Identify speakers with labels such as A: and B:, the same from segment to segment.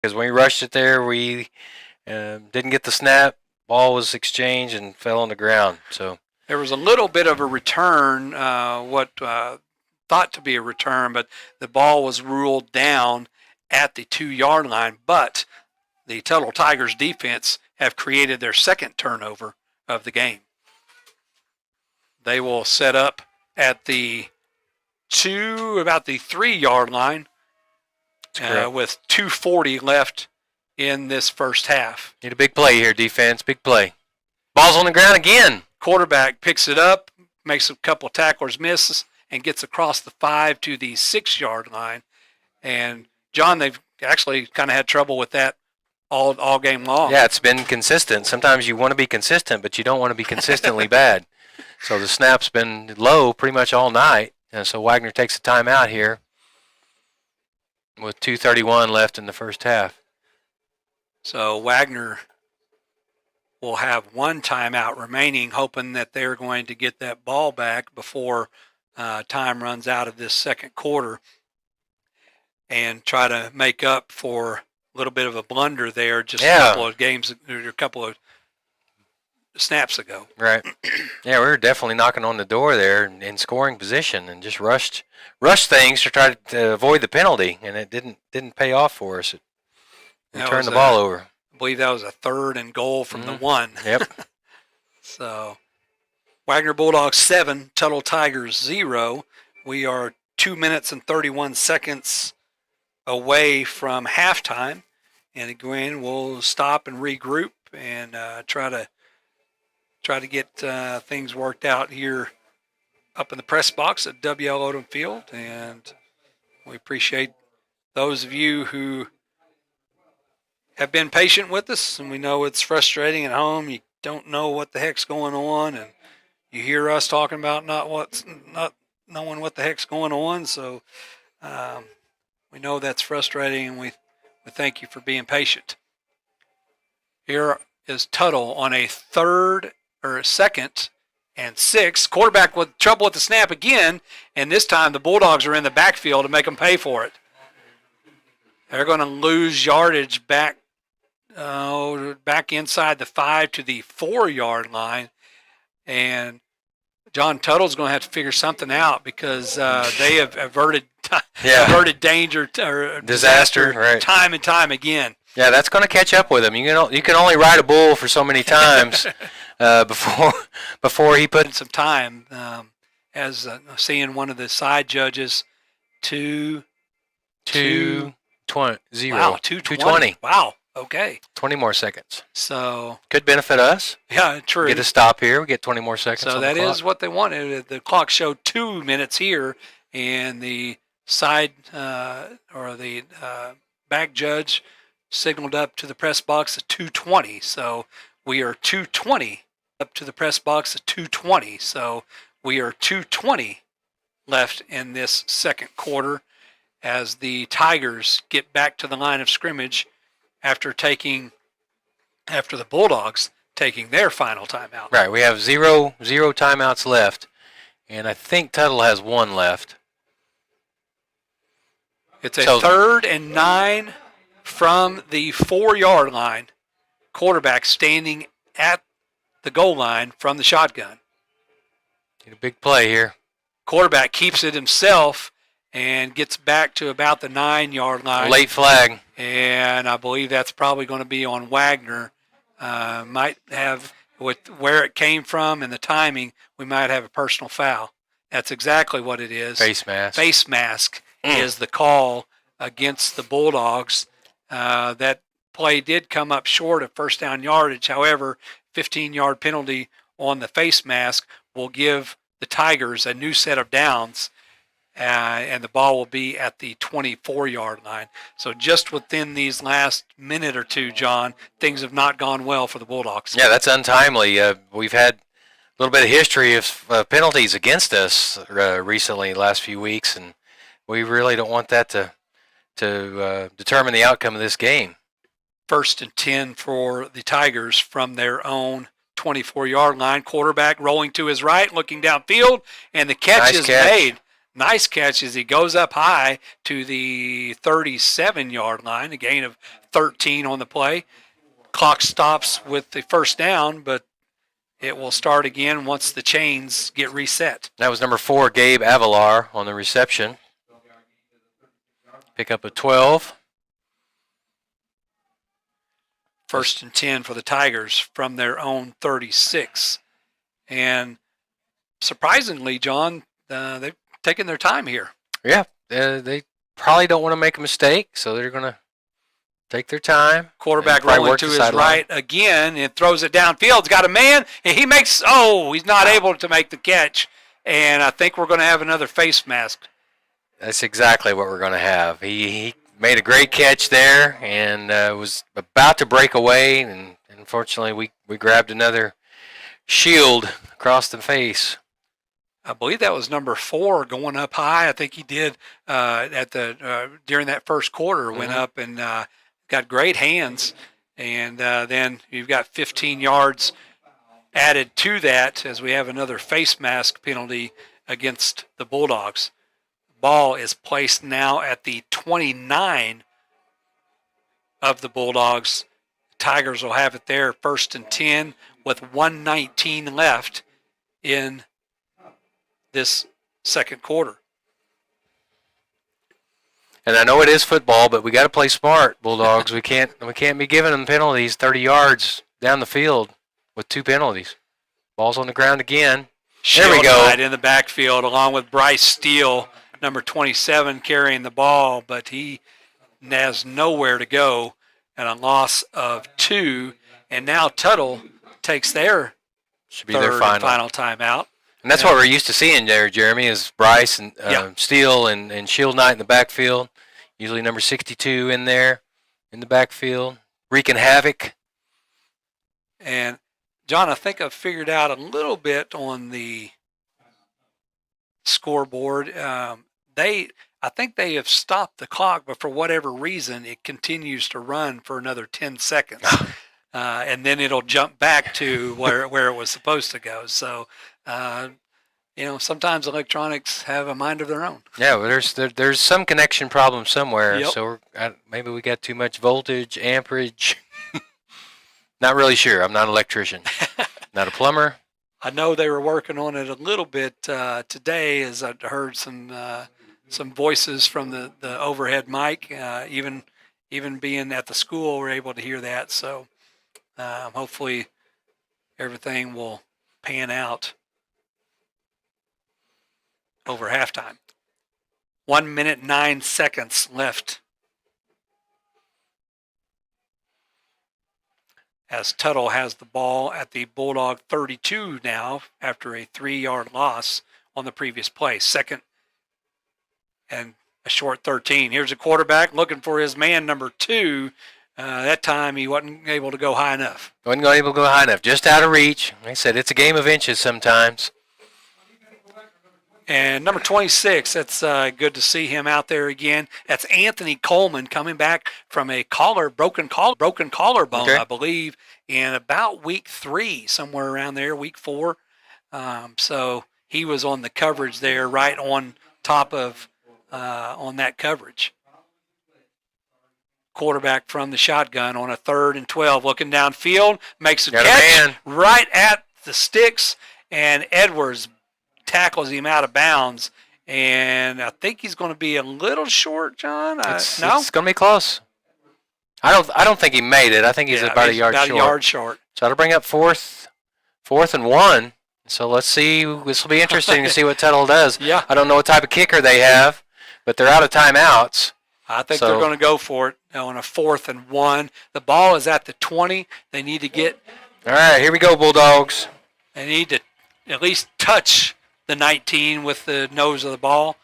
A: because when we rushed it there, we didn't get the snap. Ball was exchanged and fell on the ground. So
B: there was a little bit of a return, thought to be a return, but the ball was ruled down at the 2-yard line. But the Tuttle Tigers defense have created their second turnover of the game. They will set up at the about the 3-yard line with 2:40 left in this first half.
A: Need a big play here, defense. Big play. Ball's on the ground again.
B: Quarterback picks it up, makes a couple of tacklers misses, and gets across the 5 to the 6-yard line. And, John, they've actually kind of had trouble with that all game long.
A: Yeah, it's been consistent. Sometimes you want to be consistent, but you don't want to be consistently bad. So the snap's been low pretty much all night. And so Wagoner takes a timeout here with 2:31 left in the first half.
B: So Wagoner will have one timeout remaining, hoping that they're going to get that ball back before time runs out of this second quarter and try to make up for a little bit of a blunder there just a couple of games, or a couple of snaps ago.
A: Right. Yeah, we were definitely knocking on the door there in scoring position and just rushed things to try to avoid the penalty, and it didn't pay off for us. We turned the ball over.
B: I believe that was a 3rd and goal from the 1.
A: Yep.
B: So Wagoner Bulldogs 7, Tuttle Tigers 0. We are 2 minutes and 31 seconds away from halftime, and again we'll stop and regroup and try to get things worked out here up in the press box at W.L. Odom Field. And we appreciate those of you who have been patient with us, and we know it's frustrating at home. You don't know what the heck's going on, and you hear us talking about not knowing what the heck's going on. So we know that's frustrating, and we thank you for being patient. Here is Tuttle on a 2nd and 6. Quarterback with trouble with the snap again, and this time the Bulldogs are in the backfield to make them pay for it. They're going to lose yardage back inside the 5 to the 4-yard line, and John Tuttle's going to have to figure something out because they have averted danger or disaster
A: right.
B: time and time again.
A: Yeah, that's going to catch up with him. You can only ride a bull for so many times before he put
B: in some time. As seeing one of the side judges, 2:20. Wow, 2:20. Wow. Okay.
A: 20 more seconds.
B: So
A: could benefit us.
B: Yeah, true.
A: Get a stop here. We get 20 more seconds.
B: So that is what they wanted. The clock showed 2 minutes here, and the side or the back judge signaled up to the press box at 2:20. So we are 2:20 up to the press box at 2:20. So we are 2:20 left in this second quarter as the Tigers get back to the line of scrimmage after the Bulldogs taking their final timeout.
A: Right. We have zero timeouts left, and I think Tuttle has 1 left.
B: It's a 3rd and 9 from the 4-yard line. Quarterback standing at the goal line from the shotgun.
A: Need a big play here.
B: Quarterback keeps it himself and gets back to about the 9-yard line.
A: Late flag.
B: And I believe that's probably going to be on Wagoner. Might have, with where it came from and the timing, we might have a personal foul. That's exactly what it is.
A: Face mask.
B: Face mask is the call against the Bulldogs. That play did come up short of first down yardage. However, 15-yard penalty on the face mask will give the Tigers a new set of downs, and the ball will be at the 24-yard line. So just within these last minute or two, John, things have not gone well for the Bulldogs.
A: Yeah, that's untimely. We've had a little bit of history of penalties against us recently, the last few weeks, and we really don't want that to determine the outcome of this game.
B: 1st and 10 for the Tigers from their own 24-yard line. Quarterback rolling to his right, looking downfield, and the catch is made. nice catch as he goes up high to the 37-yard line, a gain of 13 on the play. Clock stops with the first down, but it will start again once the chains get reset.
A: That was number 4, Gabe Avalar on the reception. Pick up a 12.
B: First and 10 for the Tigers from their own 36. And surprisingly, John, they've taken their time here.
A: Yeah, they probably don't want to make a mistake, so they're going to take their time.
B: Quarterback rolling to his right again and throws it downfield. He's got a man, and he makes, he's not able to make the catch. And I think we're going to have another face mask.
A: That's exactly what we're going to have. He made a great catch there and was about to break away, and unfortunately we grabbed another shield across the face.
B: I believe that was number 4 going up high. I think he did during that first quarter, went up and got great hands. And then you've got 15 yards added to that as we have another face mask penalty against the Bulldogs. Ball is placed now at the 29 of the Bulldogs. Tigers will have it there, first and 10 with 1:19 left in this second quarter.
A: And I know it is football, but we got to play smart, Bulldogs. we can't be giving them penalties 30 yards down the field with 2 penalties. Ball's on the ground again. There we go.
B: In the backfield along with Bryce Steele, number 27, carrying the ball, but he has nowhere to go, and a loss of 2. And now Tuttle takes their final timeout.
A: And that's what we're used to seeing there, Jeremy, is Bryce and Steele and Shield Knight in the backfield. Usually number 62 in there in the backfield, wreaking havoc.
B: And, John, I think I've figured out a little bit on the scoreboard. I think they have stopped the clock, but for whatever reason, it continues to run for another 10 seconds. And then it'll jump back to where it was supposed to go. So, sometimes electronics have a mind of their own.
A: Yeah, well, there's some connection problem somewhere.
B: Yep.
A: So maybe we got too much voltage, amperage. Not really sure. I'm not an electrician. Not a plumber.
B: I know they were working on it a little bit today, as I heard some voices from the overhead mic. Even being at the school, we're able to hear that. So hopefully everything will pan out over halftime. 1 minute, 9 seconds left as Tuttle has the ball at the Bulldog 32 now after a 3-yard loss on the previous play. Second and a short 13. Here's a quarterback looking for his man, number 2. That time he wasn't able to go high enough.
A: Wasn't able to go high enough. Just out of reach. Like I said, it's a game of inches sometimes.
B: And number 26, that's good to see him out there again. That's Anthony Coleman coming back from a broken collarbone,
A: okay.
B: I believe, in about week 3, somewhere around there, week 4. So he was on the coverage there, right on top of on that coverage. Quarterback from the shotgun on a 3rd and 12, looking downfield, makes a catch right at the sticks, and Edwards tackles him out of bounds, and I think he's going to be a little short, John.
A: It's going to be close. I don't think he made it. I think he's about a yard short. So that'll bring up fourth and 1. So let's see. This will be interesting to see what Tuttle does.
B: Yeah.
A: I don't know what type of kicker they have, but they're out of timeouts.
B: I think they're going to go for it on a 4th and 1. The ball is at the 20. They need to get.
A: All right, here we go, Bulldogs.
B: They need to at least touch the 19 with the nose of the ball.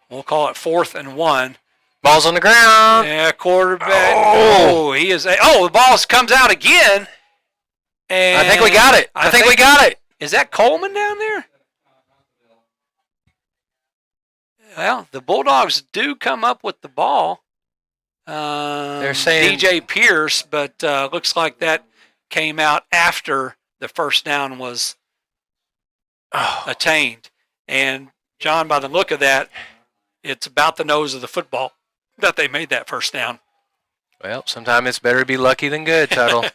B: We'll call it 4th and 1.
A: Ball's on the ground.
B: Yeah, quarterback. He is. The ball comes out again. And
A: I think we got it. I think we got it.
B: Is that Coleman down there? Well, the Bulldogs do come up with the ball.
A: They're saying
B: DJ Pierce, but looks like that came out after the first down was attained. And John, by the look of that, it's about the nose of the football that they made that first down.
A: Well, sometimes it's better to be lucky than good, Tuttle.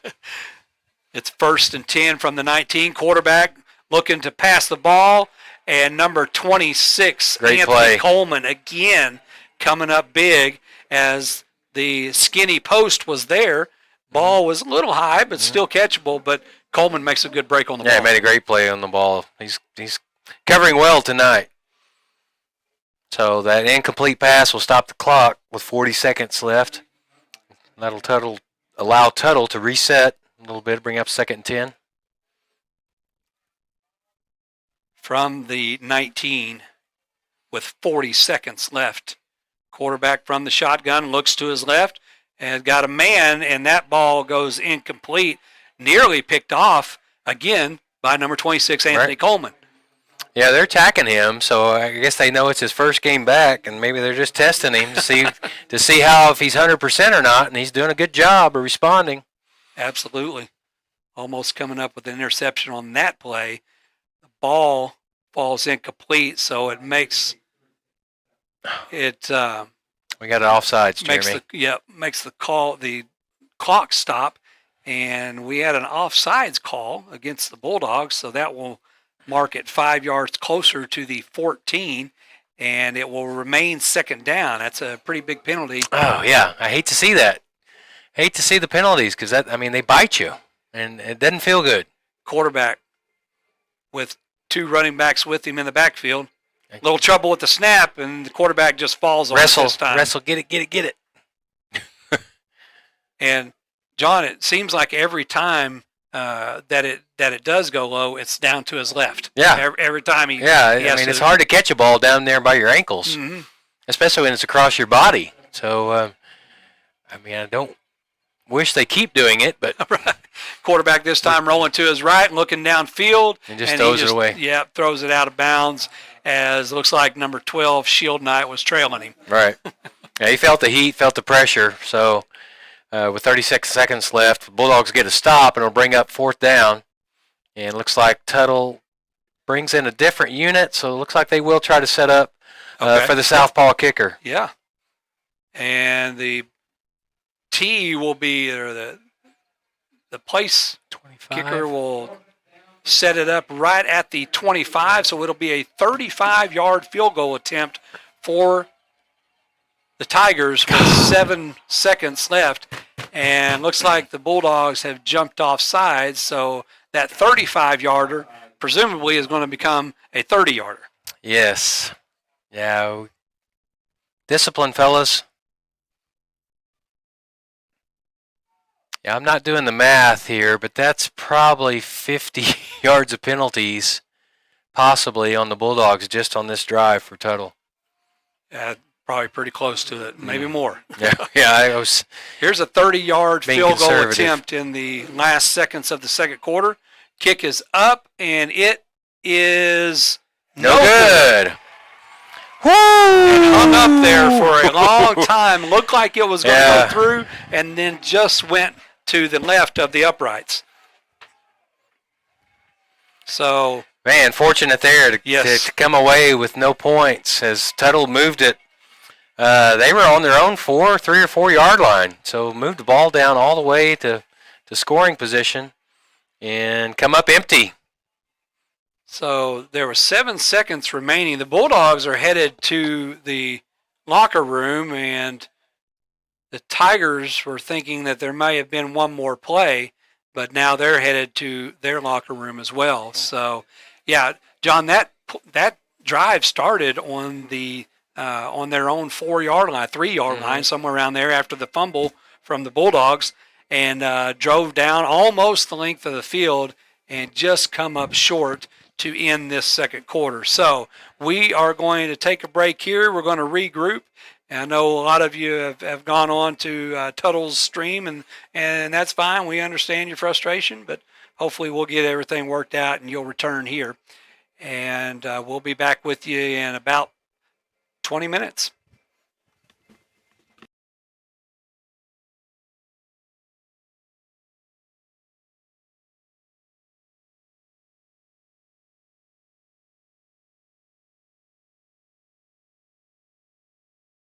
B: It's 1st and 10 from the 19. Quarterback looking to pass the ball, and number 26,
A: Great
B: Anthony
A: play.
B: Coleman, again coming up big as the skinny post was there. Ball was a little high, but still catchable, but Coleman makes a good break on the ball.
A: Yeah, he made a great play on the ball. He's covering well tonight. So that incomplete pass will stop the clock with 40 seconds left. That'll allow Tuttle to reset a little bit, bring up 2nd and 10.
B: From the 19 with 40 seconds left. Quarterback from the shotgun looks to his left and got a man, and that ball goes incomplete, nearly picked off again by number 26, Anthony Coleman.
A: Yeah, they're attacking him, so I guess they know it's his first game back, and maybe they're just testing him to see how if he's 100% or not, and he's doing a good job of responding.
B: Absolutely. Almost coming up with an interception on that play. The ball falls incomplete, so it makes it.
A: We got an offsides, Jeremy.
B: Makes the clock stop, and we had an offsides call against the Bulldogs, so that will mark it 5 yards closer to the 14, and it will remain 2nd down. That's a pretty big penalty.
A: Oh yeah, I hate to see that. Hate to see the penalties because they bite you, and it doesn't feel good.
B: Quarterback with 2 running backs with him in the backfield. Little trouble with the snap, and the quarterback just falls on it this time.
A: Wrestle, get it.
B: And John, it seems like every time that it does go low, it's down to his left.
A: Yeah.
B: Every time
A: it's hard to catch a ball down there by your ankles, especially when it's across your body. So, I don't wish they keep doing it, but
B: quarterback this time rolling to his right and looking downfield,
A: and throws it away.
B: Yeah, throws it out of bounds. As it looks like number 12, Shield Knight, was trailing him.
A: Right. Yeah, he felt the heat, felt the pressure. So with 36 seconds left, the Bulldogs get a stop, and it'll bring up 4th down. And it looks like Tuttle brings in a different unit, so it looks like they will try to set up for the southpaw kicker.
B: Yeah. And the T will be, or the place
A: 25.
B: kicker will set it up right at the 25, so it'll be a 35-yard field goal attempt for the Tigers with 7 seconds left. And looks like the Bulldogs have jumped off sides, so that 35-yarder presumably is going to become a 30-yarder.
A: Yes. Yeah. Discipline, fellas. Yeah, I'm not doing the math here, but that's probably 50 yards of penalties possibly on the Bulldogs just on this drive for Tuttle.
B: Yeah, probably pretty close to it, maybe more.
A: Yeah,
B: Here's a 30-yard field goal
A: conservative
B: attempt in the last seconds of the 2nd quarter. Kick is up, and it is
A: no good. Woo!
B: It hung up there for a long time. Looked like it was going to go through, and then just went to the left of the uprights. So,
A: man, fortunate there to come away with no points as Tuttle moved it. They were on their own 3 or 4 yard line, so moved the ball down all the way to scoring position and come up empty.
B: So there were 7 seconds remaining. The Bulldogs are headed to the locker room, and the Tigers were thinking that there may have been one more play, but now they're headed to their locker room as well. So, yeah, John, that drive started on their own 4 yard line, 3 yard line, somewhere around there after the fumble from the Bulldogs, and drove down almost the length of the field and just come up short to end this 2nd quarter. So we are going to take a break here. We're going to regroup. And I know a lot of you have gone on to Tuttle's stream, and that's fine. We understand your frustration, but hopefully we'll get everything worked out and you'll return here. And we'll be back with you in about 20 minutes.